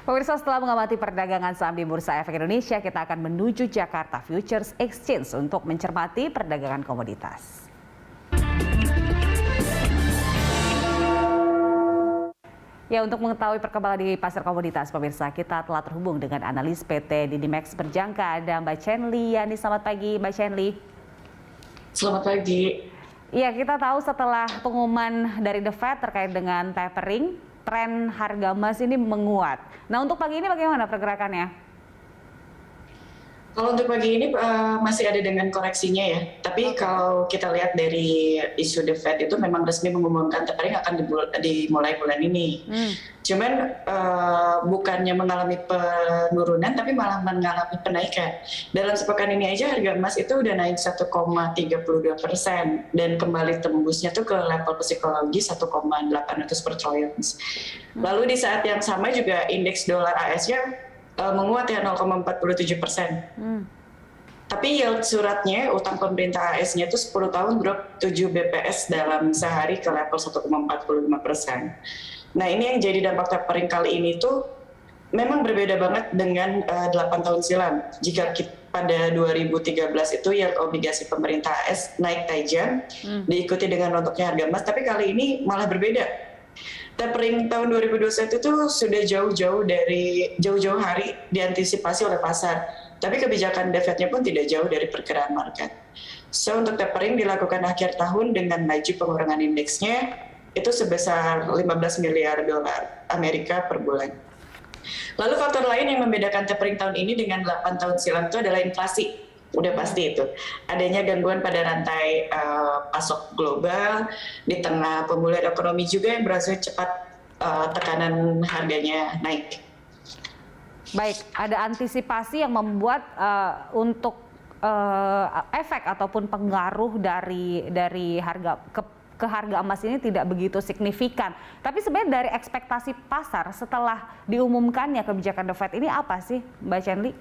Pemirsa, setelah mengamati perdagangan saham di Bursa Efek Indonesia, kita akan menuju Jakarta Futures Exchange untuk mencermati perdagangan komoditas. Ya, untuk mengetahui perkembangan di pasar komoditas, pemirsa, kita telah terhubung dengan analis PT Didimex Berjangka, ada Mbak Chenli Yani. Selamat pagi, Mbak Chenli. Selamat pagi. Iya, kita tahu setelah pengumuman dari The Fed terkait dengan tapering, tren harga emas ini menguat. Nah, untuk pagi ini bagaimana pergerakannya? Kalau untuk pagi ini masih ada dengan koreksinya ya. Tapi kalau kita lihat dari isu The Fed itu memang resmi mengumumkan tapering akan dimulai bulan ini. Cuman bukannya mengalami penurunan, tapi malah mengalami penaikan. Dalam sepekan ini aja harga emas itu udah naik 1,32% dan kembali tembusnya tuh ke level psikologi 1,800 per troy ounce. Lalu di saat yang sama juga indeks dolar AS-nya menguat ya 0,47%. Tapi yield suratnya utang pemerintah AS-nya itu 10 tahun drop 7 BPS dalam sehari ke level 1,45%. Nah, ini yang jadi dampak tapering kali ini tuh memang berbeda banget dengan 8 tahun silam. Jika pada 2013 itu yield obligasi pemerintah AS naik tajam, diikuti dengan rontoknya harga emas, tapi kali ini malah berbeda. Tapering tahun 2021 itu sudah jauh-jauh hari diantisipasi oleh pasar. Tapi kebijakan The Fed-nya pun tidak jauh dari perkiraan market. So, untuk tapering dilakukan akhir tahun dengan laju pengurangan indeksnya itu sebesar 15 miliar dolar Amerika per bulan. Lalu faktor lain yang membedakan tapering tahun ini dengan 8 tahun silam itu adalah inflasi. Udah pasti itu. Adanya gangguan pada rantai pasok global, di tengah pemulihan ekonomi juga yang berhasil cepat tekanan harganya naik. Baik, ada antisipasi yang membuat untuk efek ataupun pengaruh dari harga ke harga emas ini tidak begitu signifikan. Tapi sebenarnya dari ekspektasi pasar setelah diumumkannya kebijakan The Fed ini apa sih, Mbak Chenli?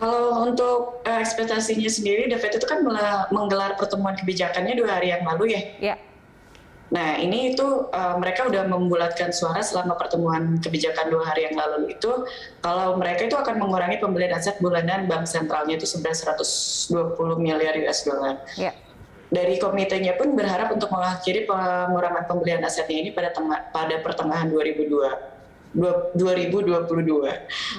Kalau untuk ekspektasinya sendiri, The Fed itu kan menggelar pertemuan kebijakannya 2 hari yang lalu ya. Ya. Nah, ini itu mereka udah membulatkan suara selama pertemuan kebijakan 2 hari yang lalu itu, kalau mereka itu akan mengurangi pembelian aset bulanan bank sentralnya itu sebesar 120 miliar US dollar. Ya. Dari komitenya pun berharap untuk mengakhiri pengurangan pembelian asetnya ini pada pertengahan 2022.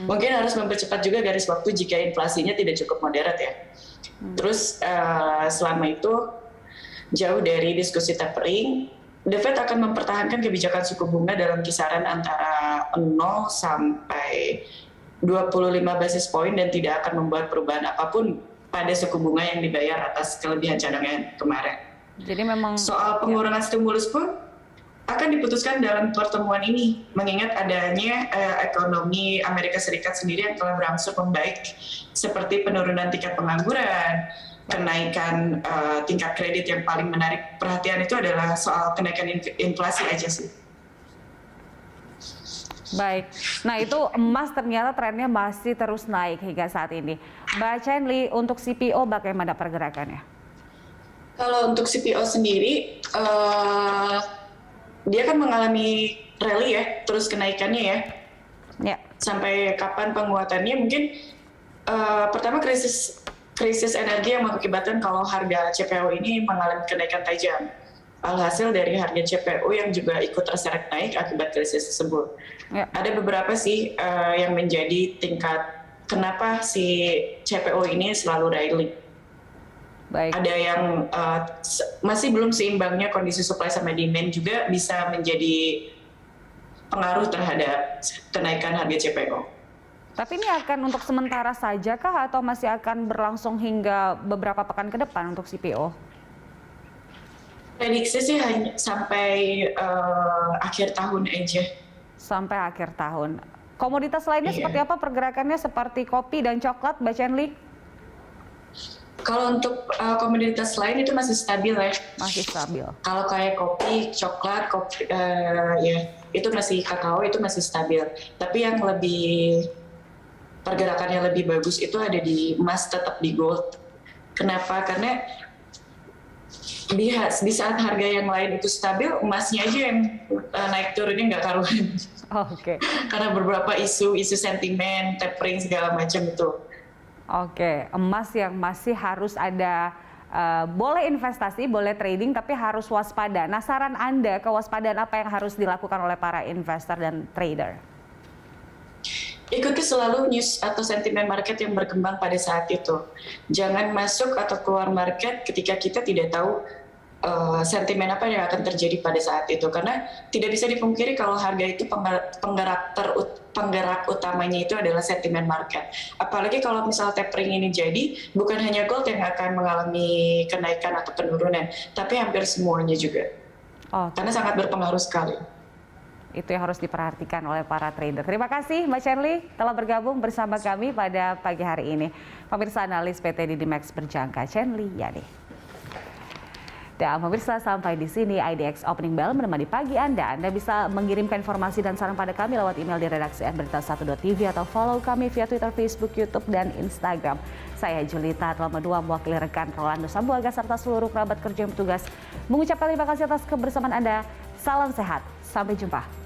Mungkin harus mempercepat juga garis waktu jika inflasinya tidak cukup moderat ya. Terus selama itu jauh dari diskusi tapering, The Fed akan mempertahankan kebijakan suku bunga dalam kisaran antara 0 sampai 25 basis point dan tidak akan membuat perubahan apapun pada suku bunga yang dibayar atas kelebihan cadangan kemarin. Jadi memang soal pengurangan stimulus pun akan diputuskan dalam pertemuan ini, mengingat adanya ekonomi Amerika Serikat sendiri yang telah berangsur membaik, seperti penurunan tingkat pengangguran, kenaikan tingkat kredit. Yang paling menarik perhatian itu adalah soal kenaikan inflasi aja sih. Baik, nah itu emas ternyata trennya masih terus naik hingga saat ini. Mbak Chenli, untuk CPO bagaimana pergerakannya? Kalau untuk CPO sendiri, dia kan mengalami rally ya, terus kenaikannya ya. Sampai kapan penguatannya? Mungkin pertama krisis energi yang mengakibatkan kalau harga CPO ini mengalami kenaikan tajam. Alhasil dari harga CPO yang juga ikut terseret naik akibat krisis tersebut. Ada beberapa sih yang menjadi tingkat kenapa si CPO ini selalu rally. Baik. Ada yang masih belum seimbangnya kondisi supply sama demand juga bisa menjadi pengaruh terhadap kenaikan harga CPO. Tapi ini akan untuk sementara saja kah atau masih akan berlangsung hingga beberapa pekan ke depan untuk CPO? Prediksi sih hanya sampai akhir tahun aja. Sampai akhir tahun. Komoditas lainnya seperti apa pergerakannya, seperti kopi dan coklat, Mbak Chenli? Kalau untuk komoditas lain itu masih stabil ya. Masih stabil. Kalau kayak kopi, coklat, ya itu masih kakao itu masih stabil. Tapi yang lebih pergerakannya lebih bagus itu ada di emas, tetap di gold. Kenapa? Karena Di saat harga yang lain itu stabil, emasnya aja yang naik turunnya nggak karuan. Oke. Karena beberapa isu sentimen, tapering segala macam itu. Oke, emas yang masih harus ada, boleh investasi, boleh trading, tapi harus waspada. Nah, saran Anda, kewaspadaan apa yang harus dilakukan oleh para investor dan trader? Ikuti selalu news atau sentimen market yang berkembang pada saat itu. Jangan masuk atau keluar market ketika kita tidak tahu sentimen apa yang akan terjadi pada saat itu. Karena tidak bisa dipungkiri kalau harga itu penggerak utamanya itu adalah sentimen market. Apalagi kalau misal tapering ini jadi, bukan hanya gold yang akan mengalami kenaikan atau penurunan, tapi hampir semuanya juga. Karena sangat berpengaruh sekali. Itu yang harus diperhatikan oleh para trader. Terima kasih Mbak Sherly telah bergabung bersama kami pada pagi hari ini. Pemirsa analis PT Didimax Berjangka, Sherly Yani. Dan pemirsa, sampai di sini IDX Opening Bell menemani pagi Anda. Anda bisa mengirimkan informasi dan saran pada kami lewat email di redaksi @berita1.tv atau follow kami via Twitter, Facebook, YouTube, dan Instagram. Saya Julita telah mewakili rekan Rolando Sambuaga serta seluruh kerabat kerja yang bertugas mengucapkan terima kasih atas kebersamaan Anda. Salam sehat, sampai jumpa.